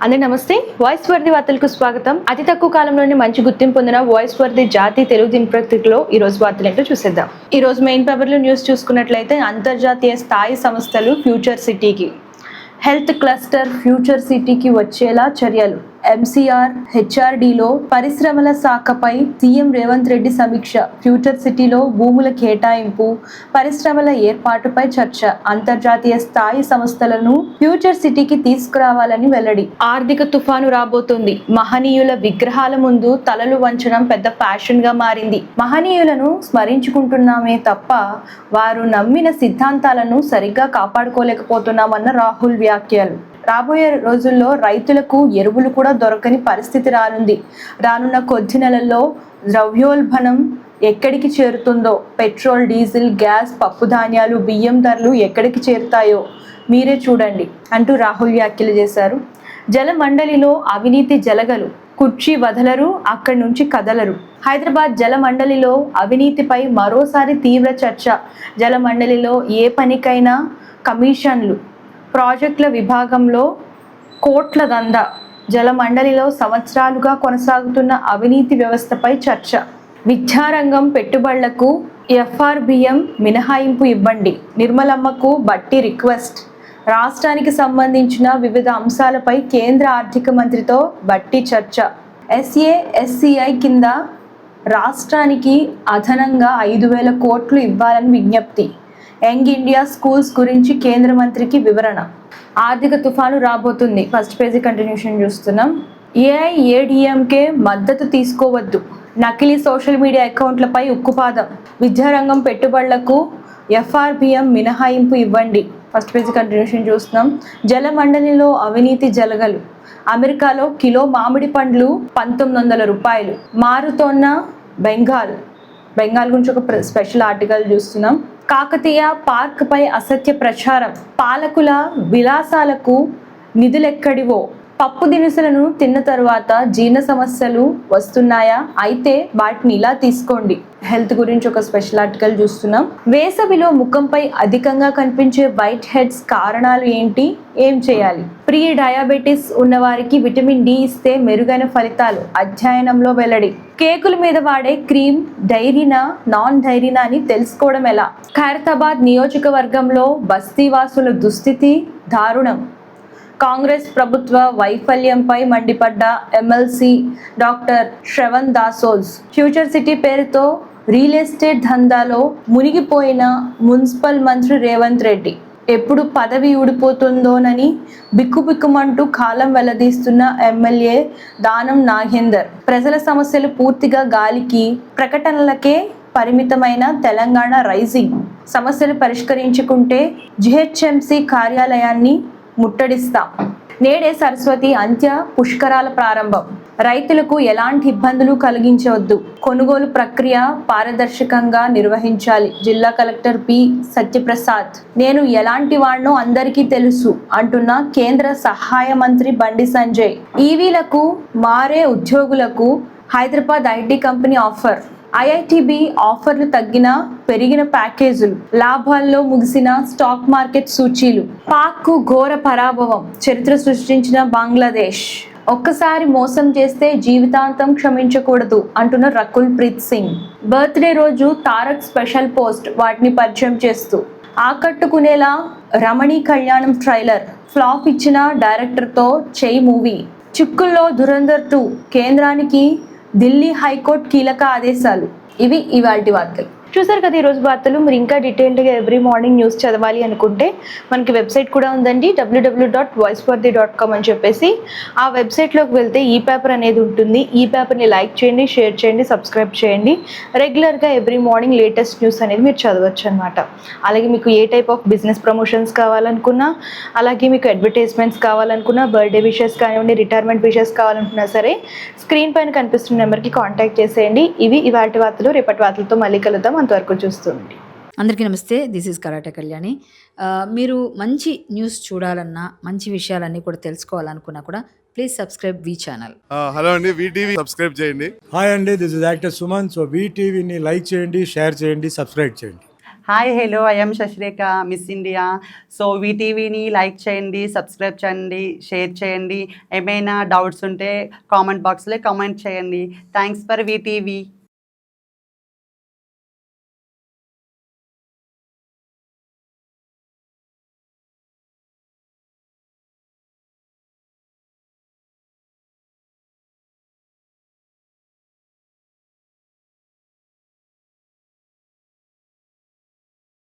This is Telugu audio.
అందరి నమస్తే. వాయిస్ వర్ది వార్తలకు స్వాగతం. అతి తక్కువ కాలంలోనే మంచి గుర్తింపు పొందిన వాయిస్ వర్ది జాతీయ తెలుగు దినపత్రికలో ఈ రోజు వార్తలు ఏంటో చూసేద్దాం. ఈ రోజు మెయిన్ పేపర్లో న్యూస్ చూసుకున్నట్లయితే అంతర్జాతీయ స్థాయి సంస్థలు ఫ్యూచర్ సిటీకి, హెల్త్ క్లస్టర్ ఫ్యూచర్ సిటీకి వచ్చేలా చర్యలు, ఎంసీఆర్ హెచ్ఆర్డీలో పరిశ్రమల శాఖపై సీఎం రేవంత్ రెడ్డి సమీక్ష, ఫ్యూచర్ సిటీలో భూముల కేటాయింపు, పరిశ్రమల ఏర్పాటుపై చర్చ, అంతర్జాతీయ స్థాయి సంస్థలను ఫ్యూచర్ సిటీకి తీసుకురావాలని వెల్లడి. ఆర్థిక తుఫాను రాబోతోంది. మహనీయుల విగ్రహాల ముందు తలలు వంచడం పెద్ద ఫ్యాషన్ గా మారింది. మహనీయులను స్మరించుకుంటున్నామే తప్ప వారు నమ్మిన సిద్ధాంతాలను సరిగ్గా కాపాడుకోలేకపోతున్నామన్న రాహుల్ వ్యాఖ్యలు. రాబోయే రోజుల్లో రైతులకు ఎరువులు కూడా దొరకని పరిస్థితి రానున్న కొద్ది నెలల్లో ద్రవ్యోల్బణం ఎక్కడికి చేరుతుందో, పెట్రోల్, డీజిల్, గ్యాస్, పప్పు ధాన్యాలు, బియ్యం ధరలు ఎక్కడికి చేరుతాయో మీరే చూడండి అంటూ రాహుల్ వ్యాఖ్యలు చేశారు. జలమండలిలో అవినీతి జలగలు, కుర్చీ వదలరు, అక్కడి నుంచి కదలరు. హైదరాబాద్ జలమండలిలో అవినీతిపై మరోసారి తీవ్ర చర్చ. జలమండలిలో ఏ పనికైనా కమిషన్లు, ప్రాజెక్టుల విభాగంలో కోట్ల దందా, జలమండలిలో సంవత్సరాలుగా కొనసాగుతున్న అవినీతి వ్యవస్థపై చర్చ. విద్యారంగం పెట్టుబడులకు ఎఫ్ఆర్బిఎం మినహాయింపు ఇవ్వండి, నిర్మలమ్మకు బట్టి రిక్వెస్ట్. రాష్ట్రానికి సంబంధించిన వివిధ అంశాలపై కేంద్ర ఆర్థిక మంత్రితో బట్టి చర్చ. ఎస్ఏఎస్సిఐ కింద రాష్ట్రానికి అదనంగా 5,000 కోట్లు ఇవ్వాలని విజ్ఞప్తి. యంగ్ ఇండియా స్కూల్స్ గురించి కేంద్ర మంత్రికి వివరణ. ఆర్థిక తుఫాను రాబోతుంది. ఫస్ట్ పేజీ కంటిన్యూషన్ చూస్తున్నాం. ఏఐఏడీఎంకే మద్దతు తీసుకోవద్దు, నకిలీ సోషల్ మీడియా అకౌంట్లపై ఉక్కుపాదం. విద్యారంగం పెట్టుబడులకు ఎఫ్ఆర్బిఎం మినహాయింపు ఇవ్వండి. ఫస్ట్ పేజీ కంటిన్యూషన్ చూస్తున్నాం. జలమండలిలో అవినీతి జలగలు. అమెరికాలో కిలో మామిడి పండ్లు 1,900 రూపాయలు. మారుతోన్న బెంగాల్ గురించి ఒక స్పెషల్ ఆర్టికల్ చూస్తున్నాం. కాకతీయ పార్క్ పై అసత్య ప్రచారం. పాలకుల విలాసాలకు నిధులెక్కడివో. పప్పు దినుసులను తిన్న తరువాత జీర్ణ సమస్యలు వస్తున్నాయా? అయితే వాటిని ఇలా తీసుకోండి. హెల్త్ గురించి ఒక స్పెషల్ ఆర్టికల్ చూస్తున్నాం. వేసవిలో ముఖంపై అధికంగా కనిపించే వైట్ హెడ్స్ కారణాలు ఏంటి, ఏం చేయాలి? ప్రీ డయాబెటిస్ ఉన్నవారికి విటమిన్ డి ఇస్తే మెరుగైన ఫలితాలు, అధ్యయనంలో వెల్లడి. కేకుల మీద వాడే క్రీమ్ డైరీనా, నాన్ డైరీనా అని తెలుసుకోవడం ఎలా? ఖైరతాబాద్ నియోజకవర్గంలో బస్తీవాసుల దుస్థితి దారుణం. కాంగ్రెస్ ప్రభుత్వ వైఫల్యంపై మండిపడ్డ MLC doctor Shravan Dasoju. Future city పేరుతో రియల్ ఎస్టేట్ దందాలో మునిగిపోయిన మున్సిపల్ మంత్రి రేవంత్ రెడ్డి ఎప్పుడు పదవి ఊడిపోతుందోనని బిక్కుబిక్కుమంటూ కాలం వెల్లదీస్తున్న ఎమ్మెల్యే దానం నాగేందర్. ప్రజల సమస్యలు పూర్తిగా గాలికి, ప్రకటనలకే పరిమితమైన తెలంగాణ రైజింగ్. సమస్యలు పరిష్కరించుకుంటే జిహెచ్ఎంసీ కార్యాలయాన్ని ముట్టడిస్తాం. నేడే సరస్వతి అంత్య పుష్కరాల ప్రారంభం. రైతులకు ఎలాంటి ఇబ్బందులు కలిగించవద్దు. కొనుగోలు ప్రక్రియ పారదర్శకంగా నిర్వహించాలి. జిల్లా కలెక్టర్ పి సత్యప్రసాద్. నేను ఎలాంటి వాడినో అందరికీ తెలుసు అంటున్న కేంద్ర సహాయ మంత్రి బండి సంజయ్. ఈవీలకు మారే ఉద్యోగులకు హైదరాబాద్ ఐటీ కంపెనీ ఆఫర్. ఐఐటిబి ఆఫర్లు తగ్గిన పెరిగిన ప్యాకేజీలు. లాభాల్లో ముగిసిన స్టాక్ మార్కెట్ సూచీలు. పాక్కు ఘోర పరాభవం, చరిత్ర సృష్టించిన బంగ్లాదేశ్. ఒక్కసారి మోసం చేస్తే జీవితాంతం క్షమించకూడదు అంటున్న రకుల్ ప్రీత్ సింగ్. బర్త్డే రోజు తారక్ స్పెషల్ పోస్ట్, వాటిని పరిచయం చేస్తూ. ఆకట్టుకునేలా రమణి కళ్యాణం ట్రైలర్. ఫ్లాప్ ఇచ్చిన డైరెక్టర్తో చేయి మూవీ. చిక్కుల్లో ధురంధర్ 2. కేంద్రానికి ఢిల్లీ హైకోర్టు కీలక ఆదేశాలు. ఇవి ఇవాల్టి వార్తలు. చూసారు కదా ఈరోజు వార్తలు. మీరు ఇంకా డీటెయిల్డ్గా ఎవ్రీ మార్నింగ్ న్యూస్ చదవాలి అనుకుంటే మనకి వెబ్సైట్ కూడా ఉందండి, www.voiceworthy.com అని చెప్పేసి. ఆ వెబ్సైట్లోకి వెళ్తే ఈ పేపర్ అనేది ఉంటుంది. ఈ పేపర్ని లైక్ చేయండి, షేర్ చేయండి, సబ్స్క్రైబ్ చేయండి. రెగ్యులర్గా ఎవ్రీ మార్నింగ్ లేటెస్ట్ న్యూస్ అనేది మీరు చదవచ్చు అనమాట. అలాగే మీకు ఏ టైప్ ఆఫ్ బిజినెస్ ప్రమోషన్స్ కావాలనుకున్నా, అలాగే మీకు అడ్వర్టైజ్మెంట్స్ కావాలనుకున్నా, బర్త్డే విషెస్ కానివ్వండి, రిటైర్మెంట్ విషెస్ కావాలనుకున్నా సరే స్క్రీన్ పైన కనిపిస్తున్న నెంబర్కి కాంటాక్ట్ చేసేయండి. ఇవి ఇవాల్టి వార్తలు. రేపటి వార్తలతో మళ్ళీ కలుద్దాం. అంతవరకు చూస్తుంది. అందరికీ నమస్తే. This is karate Kalyani. మీరు మంచి న్యూస్ చూడాలన్నా, మంచి విషయాలన్నీ కూడా తెలుసుకోవాలనుకున్నా కూడా ప్లీజ్ సబ్స్క్రైబ్ వి ఛానల్. హలో అండి, వీటీవీ సబ్స్క్రైబ్ చేయండి. హాయ్ అండి, this is actor Suman. So వీటీవీని లైక్ చేయండి, షేర్ చేయండి, సబ్స్క్రైబ్ చేయండి. Hi hello I'm Sasirekha Miss India. So వీటీవీని లైక్ చేయండి, సబ్స్క్రైబ్ చేయండి, షేర్ చేయండి. ఏమైనా డౌట్స్ ఉంటే కామెంట్ బాక్స్లో కామెంట్ చేయండి. Thanks for VTV.